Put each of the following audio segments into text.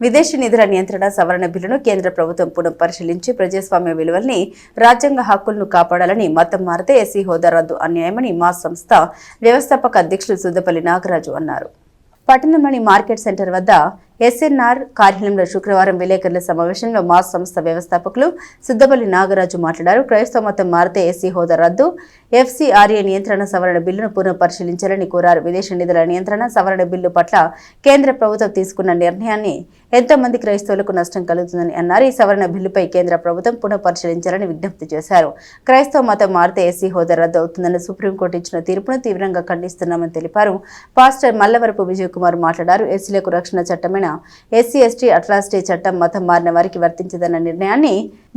విదేశీ నిధుల నియంత్రణ సవరణ బిల్లును కేంద్ర ప్రభుత్వం పునః పరిశీలించి ప్రజాస్వామ్య విలువల్ని రాజ్యాంగ హక్కులను కాపాడాలని మతం మారితే ఎస్సీ హోదా రద్దు అన్యాయమని మా సంస్థ వ్యవస్థాపక అధ్యక్షులు సుద్దపల్లి నాగరాజు అన్నారు. పట్టణంలోని మార్కెట్ సెంటర్ వద్ద ఎస్ఎన్ఆర్ కార్యాలయంలో శుక్రవారం విలేకరుల సమావేశంలో మా సంస్థ వ్యవస్థాపకులు సుద్దపల్లి నాగరాజు మాట్లాడారు. క్రైస్తవ మతం మారితే ఎస్సీ హోదా రద్దు, ఎఫ్సీఆర్ఏ నియంత్రణ సవరణ బిల్లును పునః పరిశీలించాలని కోరారు. విదేశీ నిధుల నియంత్రణ సవరణ బిల్లు పట్ల కేంద్ర ప్రభుత్వం తీసుకున్న నిర్ణయాన్ని ఎంతో మంది క్రైస్తవులకు నష్టం కలుగుతుందని అన్నారు. ఈ సవరణ బిల్లుపై కేంద్ర ప్రభుత్వం పునః పరిశీలించాలని విజ్ఞప్తి చేశారు. క్రైస్తవ మతం మారితే ఎస్సీ హోదా రద్దు అవుతుందని సుప్రీంకోర్టు ఇచ్చిన తీర్పును తీవ్రంగా ఖండిస్తున్నామని తెలిపారు. పాస్టర్ మల్లవరపు విజయ్ కుమార్ మాట్లాడారు. ఎస్సీలకు రక్షణ చట్టమైన ఎస్సీ ఎస్టీ అట్రాసిటీ చట్టం మతం మారిన వారికి వర్తించదన్న నిర్ణయాన్ని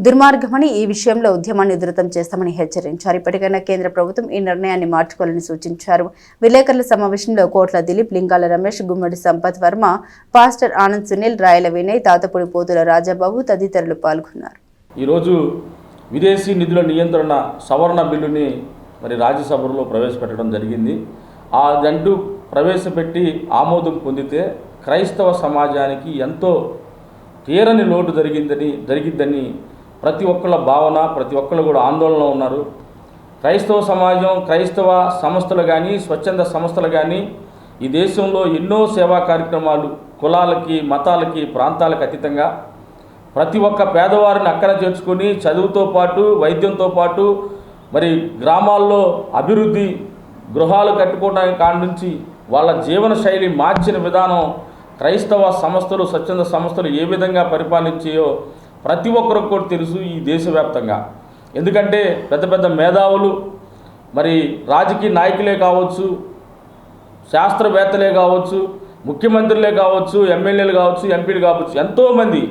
దుర్మార్గమని, ఈ విషయంలో ఉద్యమాన్ని ఉధృతం చేస్తామని హెచ్చరించారు. ఇప్పటికైనా కేంద్ర ప్రభుత్వం ఈ నిర్ణయాన్ని మార్చుకోవాలని సూచించారు. విలేకరుల సమావేశంలో కోట్ల దిలీప్, లింగాల రమేష్, గుమ్మడి సంపత్ వర్మ, పాస్టర్ ఆనంద్ సునీల్, రాయల వినయ్, తాతపూడి పోతుల రాజాబాబు తదితరులు పాల్గొన్నారు. ఈరోజు విదేశీ నిధుల నియంత్రణ సవరణ బిల్లుని రాజ్యసభలో ప్రవేశపెట్టడం జరిగింది. అదంటూ ప్రవేశపెట్టి ఆమోదం పొందితే క్రైస్తవ సమాజానికి ఎంతో తీరని లోటు జరిగిద్దని ప్రతి ఒక్కళ్ళ భావన, ప్రతి ఒక్కళ్ళు కూడా ఆందోళనలో ఉన్నారు. క్రైస్తవ సమాజం, క్రైస్తవ సంస్థలు కానీ, స్వచ్ఛంద సంస్థలు కానీ ఈ దేశంలో ఎన్నో సేవా కార్యక్రమాలు కులాలకి, మతాలకి, ప్రాంతాలకు అతీతంగా ప్రతి ఒక్క పేదవారిని అక్కన చేర్చుకొని చదువుతో పాటు, వైద్యంతో పాటు గ్రామాల్లో అభివృద్ధి, గృహాలు కట్టుకోవడానికి కాడి నుంచి వాళ్ళ జీవన శైలి మార్చిన విధానం క్రైస్తవ సంస్థలు, స్వచ్ఛంద సంస్థలు ఏ విధంగా పరిపాలించాయో ప్రతి ఒక్కరికి కూడా తెలుసు ఈ దేశవ్యాప్తంగా. ఎందుకంటే పెద్ద పెద్ద మేధావులు, రాజకీయ నాయకులే కావచ్చు, శాస్త్రవేత్తలే కావచ్చు, ముఖ్యమంత్రులే కావచ్చు, ఎమ్మెల్యేలు కావచ్చు, ఎంపీలు కావచ్చు, ఎంతోమంది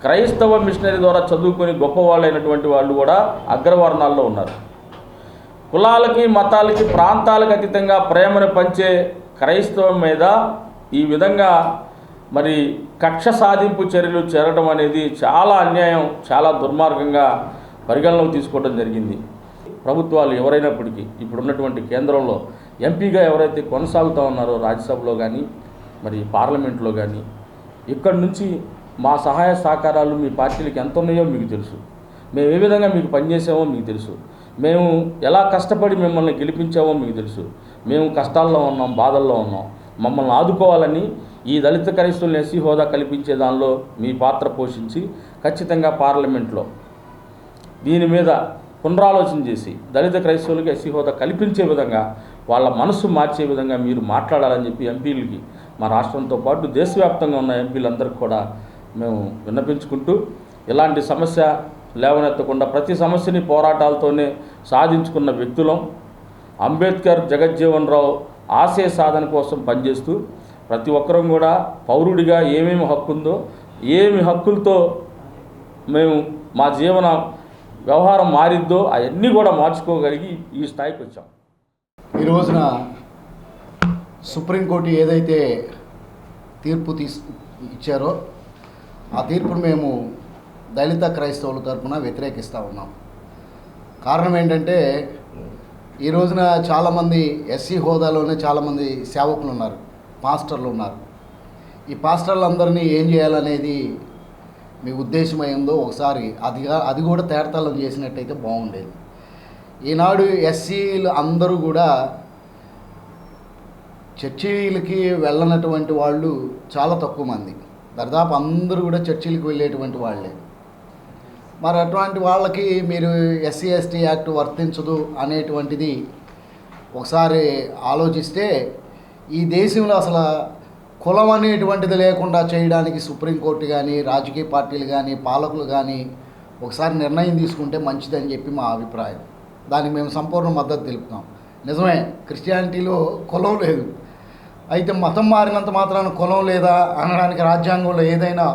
క్రైస్తవ మిషనరీ ద్వారా చదువుకొని గొప్పవాళ్ళైనటువంటి వాళ్ళు కూడా అగ్రవర్ణాల్లో ఉన్నారు. కులాలకి, మతాలకి, ప్రాంతాలకు అతీతంగా ప్రేమను పంచే క్రైస్తవం మీద ఈ విధంగా కక్ష సాధింపు చర్యలు చేరడం అనేది చాలా అన్యాయం, చాలా దుర్మార్గంగా పరిగణలోకి తీసుకోవడం జరిగింది. ప్రభుత్వాలు ఎవరైనప్పటికీ ఇప్పుడున్నటువంటి కేంద్రంలో ఎంపీగా ఎవరైతే కొనసాగుతూ ఉన్నారో రాజ్యసభలో కానీ, పార్లమెంట్లో కానీ, ఇక్కడి నుంచి మా సహాయ సహకారాలు మీ పార్టీలకు ఎంత ఉన్నాయో మీకు తెలుసు. మేము ఏ విధంగా మీకు పనిచేసామో మీకు తెలుసు. మేము ఎలా కష్టపడి మిమ్మల్ని గెలిపించామో మీకు తెలుసు. మేము కష్టాల్లో ఉన్నాం, బాధల్లో ఉన్నాం. మమ్మల్ని ఆదుకోవాలని ఈ దళిత క్రైస్తవులను ఎస్సీ హోదా కల్పించే దానిలో మీ పాత్ర పోషించి ఖచ్చితంగా పార్లమెంట్లో దీని మీద పునరాలోచన చేసి దళిత క్రైస్తవులకు ఎస్సీ హోదా కల్పించే విధంగా, వాళ్ళ మనసు మార్చే విధంగా మీరు మాట్లాడాలని చెప్పి ఎంపీలకి, మా రాష్ట్రంతో పాటు దేశవ్యాప్తంగా ఉన్న ఎంపీలందరికీ కూడా మేము విన్నపించుకుంటూ, ఇలాంటి సమస్య లేవనెత్తకుండా ప్రతి సమస్యని పోరాటాలతోనే సాధించుకున్న వ్యక్తులం. అంబేద్కర్, జగజ్జీవన్ రావు ఆశయ సాధన కోసం పనిచేస్తూ ప్రతి ఒక్కరం కూడా పౌరుడిగా ఏమేమి హక్కు ఉందో, ఏమి హక్కులతో మేము మా జీవన వ్యవహారం మారిద్దో అవన్నీ కూడా మార్చుకోగలిగి ఈ స్థాయికి వచ్చాం. ఈ రోజున సుప్రీంకోర్టు ఏదైతే తీర్పు ఇచ్చారో ఆ తీర్పును మేము దళిత క్రైస్తవుల తరఫున వ్యతిరేకిస్తూ ఉన్నాం. కారణం ఏంటంటే ఈ రోజున చాలామంది ఎస్సీ హోదాలోనే చాలామంది సేవకులు ఉన్నారు, పాస్టర్లు ఉన్నారు. ఈ పాస్టర్లందరినీ ఏం చేయాలనేది మీ ఉద్దేశం అయిందో ఒకసారి అది కూడా తేటతెల్లం చేసినట్టయితే బాగుండేది. ఈనాడు ఎస్సీలు అందరూ కూడా చర్చిలకి వెళ్ళనటువంటి వాళ్ళు చాలా తక్కువ మంది, దాదాపు అందరూ కూడా చర్చిలకు వెళ్ళేటువంటి వాళ్ళే. మరి అటువంటి వాళ్ళకి మీరు ఎస్సీ ఎస్టీ యాక్ట్ వర్తించదు అనేటువంటిది ఒకసారి ఆలోచిస్తే ఈ దేశంలో అసలు కులం అనేటువంటిది లేకుండా చేయడానికి సుప్రీంకోర్టు కానీ, రాజకీయ పార్టీలు కానీ, పాలకులు కానీ ఒకసారి నిర్ణయం తీసుకుంటే మంచిదని చెప్పి మా అభిప్రాయం. దానికి మేము సంపూర్ణ మద్దతు తెలుపుతాం. నిజమే, క్రిస్టియానిటీలో కులం లేదు, అయితే మతం మారినంత మాత్రాన కులం లేదా అనడానికి రాజ్యాంగంలో ఏదైనా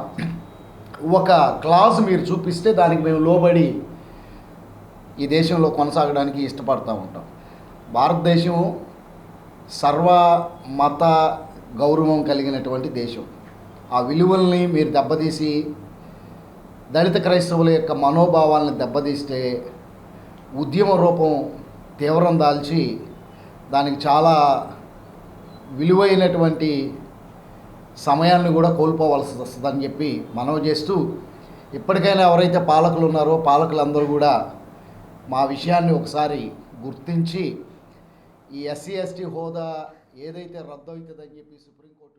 ఒక క్లాజ్ మీరు చూపిస్తే దానికి మేము లోబడి ఈ దేశంలో కొనసాగడానికి ఇష్టపడుతూ ఉంటాం. భారతదేశం సర్వ మత గౌరవం కలిగినటువంటి దేశం. ఆ విలువల్ని మీరు దెబ్బతీసి దళిత క్రైస్తవుల యొక్క మనోభావాలను దెబ్బతీస్తే ఉద్యమ రూపం తీవ్రం దాల్చి దానికి చాలా విలువైనటువంటి సమయాన్ని కూడా కోల్పోవలసి వస్తుందని చెప్పి మనవి చేస్తూ, ఇప్పటికైనా ఎవరైతే పాలకులు ఉన్నారో పాలకులందరూ కూడా మా విషయాన్ని ఒకసారి గుర్తించి ఈ ఎస్సీ ఎస్టీ హోదా ఏదైతే రద్దు అవుతుందని చెప్పి సుప్రీంకోర్టు